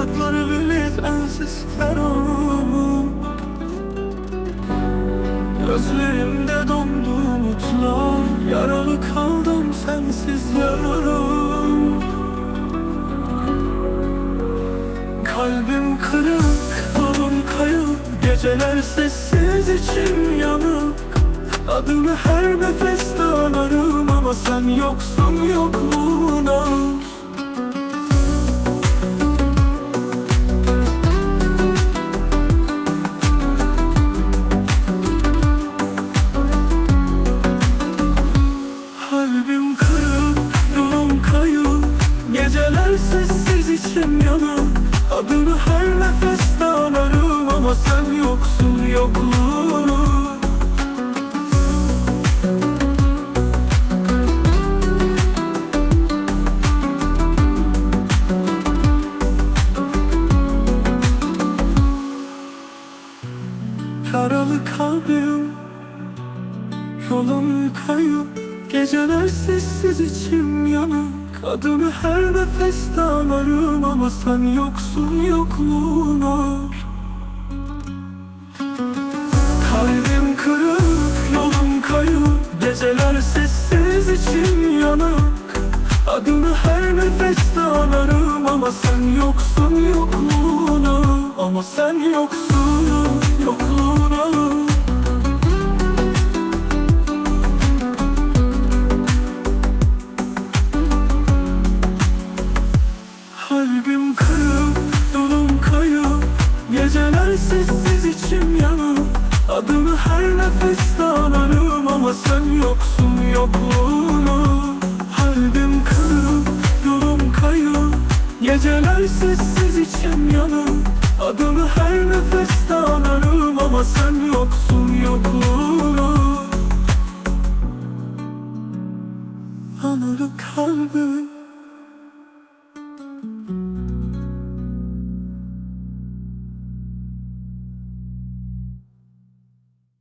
Uzakları bilir ensiz ferahım. Gözlerimde dondu umutlar, yaralı kaldım sensiz yarım. Kalbim kırık, yolum kayıp, geceler sessiz içim yanık. Adını her nefeste anarım ama sen yoksun yokluğuna. Kalbim kırık, yolum kayıp, geceler sessiz içim yanık. Adını her nefeste anarım ama sen yoksun yokluğuna. Yaralı kalbim, yolum kayıp, geceler sessiz içim yanık. Adını her nefeste anarım ama sen yoksun yokluğuna. Kalbim kırık, yolum kayıp, geceler sessiz içim yanık. Adını her nefeste anarım ama sen yoksun yokluğuna. Ama sen yoksun yokluğuna. Kalbim kırık, yolum kayıp, geceler sessiz içim yanık. Adını her nefeste anarım ama sen yoksun yokluğuna. Kalbim kırık, yolum kayıp, geceler sessiz içim yanık. Adını her nefeste anarım ama sen yoksun yokluğuna.